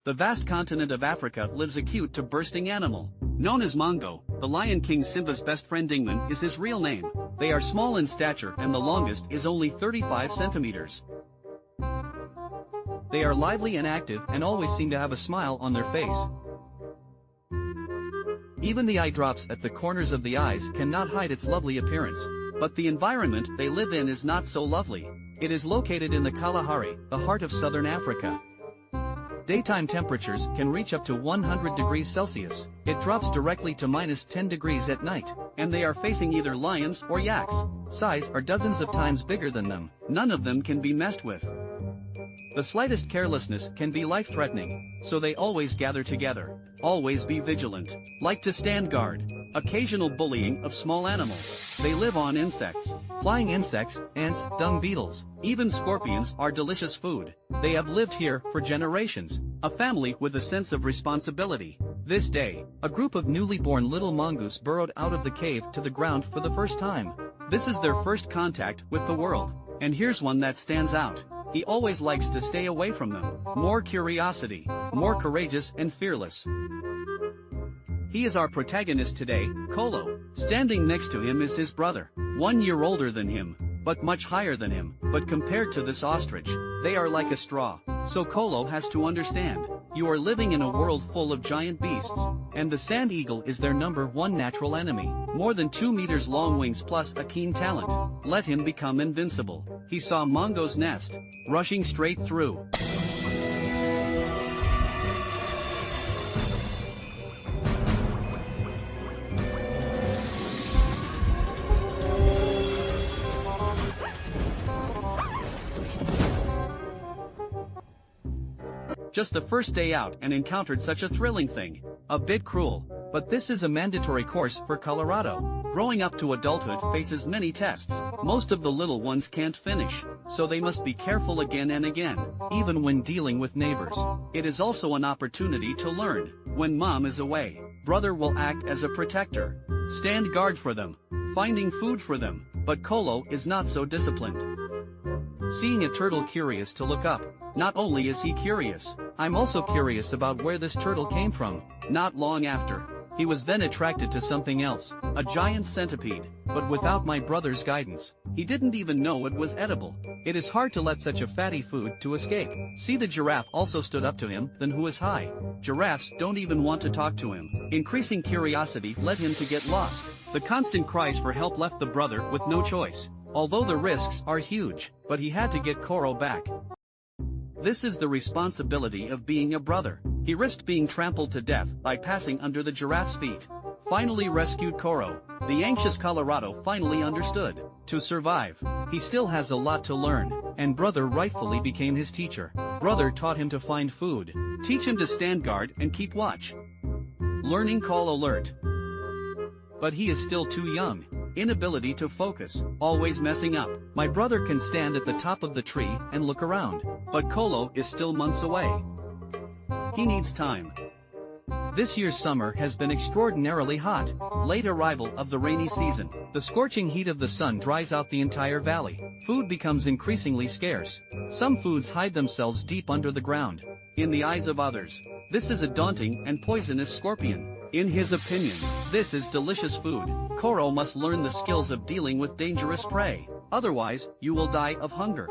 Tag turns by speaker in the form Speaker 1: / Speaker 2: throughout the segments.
Speaker 1: The vast continent of Africa lives a cute to bursting animal. Known as Mongo, the Lion King Simba's best friend Dingman is his real name. They are small in stature and the longest is only 35 centimeters. They are lively and active and always seem to have a smile on their face. Even the eye drops at the corners of the eyes cannot hide its lovely appearance. But the environment they live in is not so lovely. It is located in the Kalahari, the heart of southern Africa. Daytime temperatures can reach up to 100 degrees Celsius. It drops directly to -10 degrees at night, and they are facing either lions or yaks. Size are dozens of times bigger than them. None of them can be messed with. The slightest carelessness can be life-threatening, so they always gather together. Always be vigilant. Like to stand guard. Occasional bullying of small animals. They live on insects. Flying insects, ants, dung beetles, even scorpions are delicious food. They have lived here for generations. A family with a sense of responsibility. This day, a group of newly born little mongoose burrowed out of the cave to the ground for the first time. This is their first contact with the world. And here's one that stands out. He always likes to stay away from them. More curiosity, more courageous and fearless. He is our protagonist today, Kolo. Standing next to him is his brother, 1 year older than him, but much higher than him. But compared to this ostrich, they are like a straw. So Kolo has to understand, you are living in a world full of giant beasts, and the sand eagle is their #1 natural enemy. More than 2 meters long wings plus a keen talent. Let him become invincible. He saw Mongo's nest, rushing straight through. Just the first day out and encountered such a thrilling thing. A bit cruel, but this is a mandatory course for Colorado. Growing up to adulthood faces many tests. Most of the little ones can't finish, so they must be careful again and again, even when dealing with neighbors. It is also an opportunity to learn. When mom is away, brother will act as a protector. Stand guard for them, finding food for them, but Kolo is not so disciplined. Seeing a turtle curious to look up. Not only is he curious, I'm also curious about where this turtle came from. Not long after, he was then attracted to something else, a giant centipede, but without my brother's guidance, he didn't even know it was edible. It is hard to let such a fatty food to escape. See, the giraffe also stood up to him, then who is high? Giraffes don't even want to talk to him. Increasing curiosity led him to get lost. The constant cries for help left the brother with no choice. Although the risks are huge, but he had to get Koro back. This is the responsibility of being a brother. He risked being trampled to death by passing under the giraffe's feet. Finally rescued Koro. The anxious Colorado finally understood. To survive, he still has a lot to learn, and brother rightfully became his teacher. Brother taught him to find food, teach him to stand guard and keep watch. Learning call alert. But he is still too young. Inability to focus, always messing up. My brother can stand at the top of the tree and look around, but Kolo is still months away. He needs time. This year's summer has been extraordinarily hot. Late arrival of the rainy season. The scorching heat of the sun dries out the entire valley. Food becomes increasingly scarce. Some foods hide themselves deep under the ground. In the eyes of others, this is a daunting and poisonous scorpion. In his opinion, this is delicious food. Koro must learn the skills of dealing with dangerous prey. Otherwise, you will die of hunger.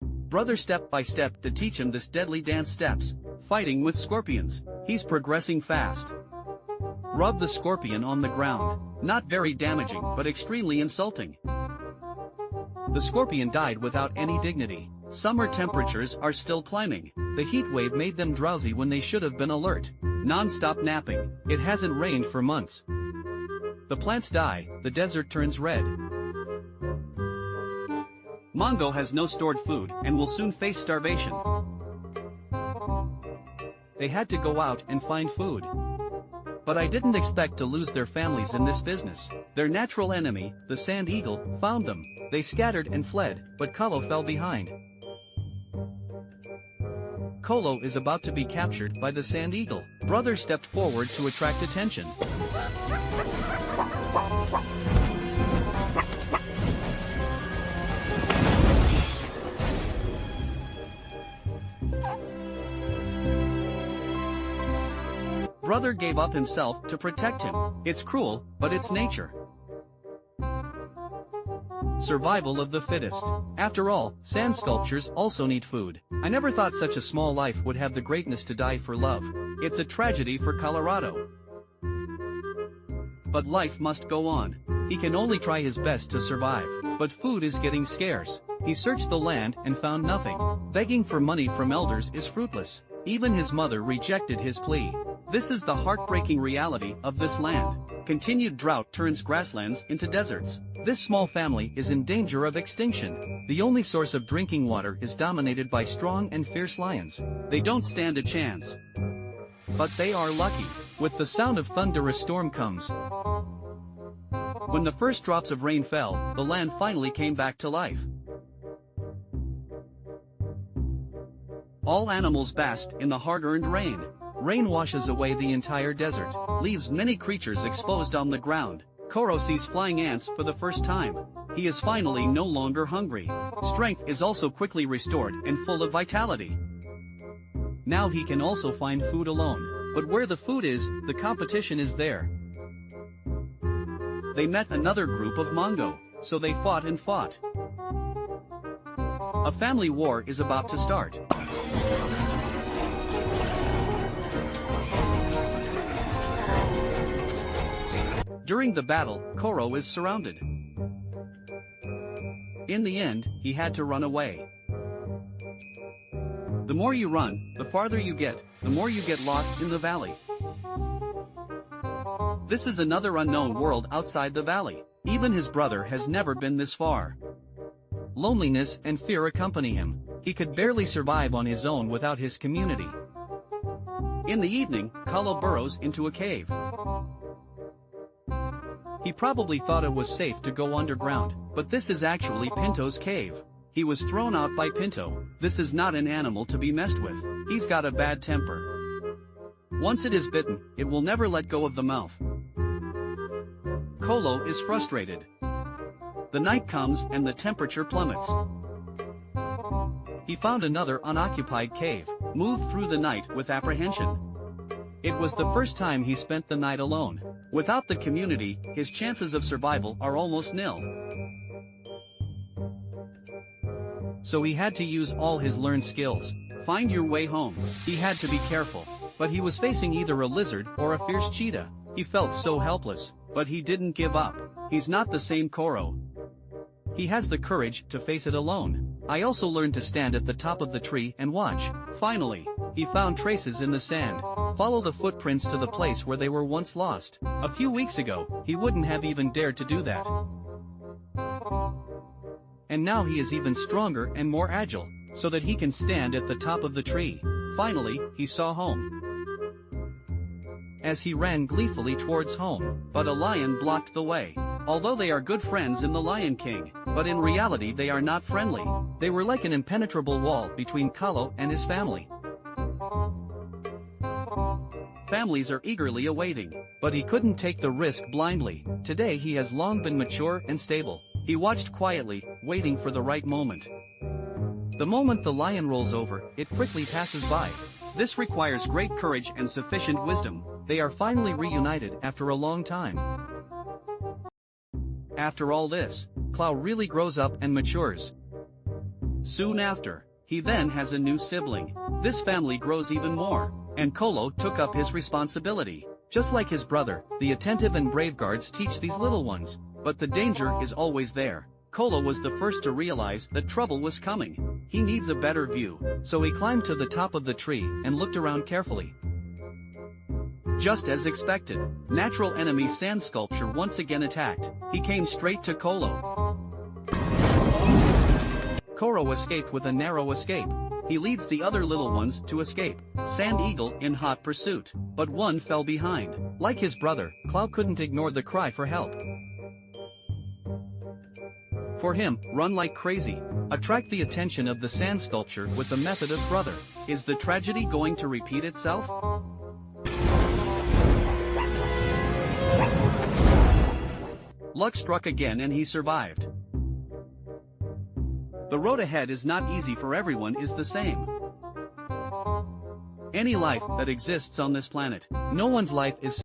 Speaker 1: Brother step by step to teach him this deadly dance steps. Fighting with scorpions. He's progressing fast. Rub the scorpion on the ground. Not very damaging but extremely insulting. The scorpion died without any dignity. Summer temperatures are still climbing. The heat wave made them drowsy when they should have been alert. Non-stop napping. It hasn't rained for months. The plants die, the desert turns red. Mongo has no stored food and will soon face starvation. They had to go out and find food. But I didn't expect to lose their families in this business. Their natural enemy, the sand eagle, found them. They scattered and fled, but Kolo fell behind. Kolo is about to be captured by the sand eagle. Brother stepped forward to attract attention. brother gave up himself to protect him. It's cruel, but it's nature. Survival of the fittest. After all, sand sculptures also need food. I never thought such a small life would have the greatness to die for love. It's a tragedy for Colorado. But life must go on. He can only try his best to survive. But food is getting scarce. He searched the land and found nothing. Begging for money from elders is fruitless. Even his mother rejected his plea. This is the heartbreaking reality of this land. Continued drought turns grasslands into deserts. This small family is in danger of extinction. The only source of drinking water is dominated by strong and fierce lions. They don't stand a chance. But they are lucky. With the sound of thunder a storm comes. When the first drops of rain fell, the land finally came back to life. All animals basked in the hard-earned rain. Rain washes away the entire desert, leaves many creatures exposed on the ground. Koro sees flying ants for the first time. He is finally no longer hungry. Strength is also quickly restored and full of vitality. Now he can also find food alone. But where the food is, the competition is there. They met another group of Mongo, so they fought and fought. A family war is about to start. During the battle, Koro is surrounded. In the end, he had to run away. The more you run, the farther you get, the more you get lost in the valley. This is another unknown world outside the valley. Even his brother has never been this far. Loneliness and fear accompany him. He could barely survive on his own without his community. In the evening, Kalo burrows into a cave. He probably thought it was safe to go underground, but this is actually Pinto's cave. He was thrown out by Pinto. This is not an animal to be messed with. He's got a bad temper. Once it is bitten, it will never let go of the mouth. Kolo is frustrated. The night comes and the temperature plummets. He found another unoccupied cave, moved through the night with apprehension. It was the first time he spent the night alone. Without the community, his chances of survival are almost nil. So he had to use all his learned skills. Find your way home. He had to be careful. But he was facing either a lizard or a fierce cheetah. He felt so helpless, but he didn't give up. He's not the same Koro. He has the courage to face it alone. I also learned to stand at the top of the tree and watch. Finally, he found traces in the sand. Follow the footprints to the place where they were once lost. A few weeks ago, he wouldn't have even dared to do that. And now he is even stronger and more agile, so that he can stand at the top of the tree. Finally, he saw home. As he ran gleefully towards home, but a lion blocked the way. Although they are good friends in the Lion King, but in reality they are not friendly. They were like an impenetrable wall between Kalo and his family. Families are eagerly awaiting, but he couldn't take the risk blindly. Today he has long been mature and stable. He watched quietly, waiting for the right moment. The moment the lion rolls over, it quickly passes by. This requires great courage and sufficient wisdom. They are finally reunited after a long time. After all this, Clow really grows up and matures. Soon after, he then has a new sibling. This family grows even more, and Kolo took up his responsibility. Just like his brother, the attentive and brave guards teach these little ones, but the danger is always there. Kolo was the first to realize that trouble was coming. He needs a better view, so he climbed to the top of the tree and looked around carefully. Just as expected, natural enemy sand sculpture once again attacked. He came straight to Kolo. Koro escaped with a narrow escape. He leads the other little ones to escape. Sand Eagle in hot pursuit, but one fell behind. Like his brother, Clow couldn't ignore the cry for help. For him, run like crazy. Attract the attention of the sand sculpture with the method of brother. Is the tragedy going to repeat itself? Luck struck again and he survived. The road ahead is not easy for everyone is the same. any life that exists on this planet. No one's life is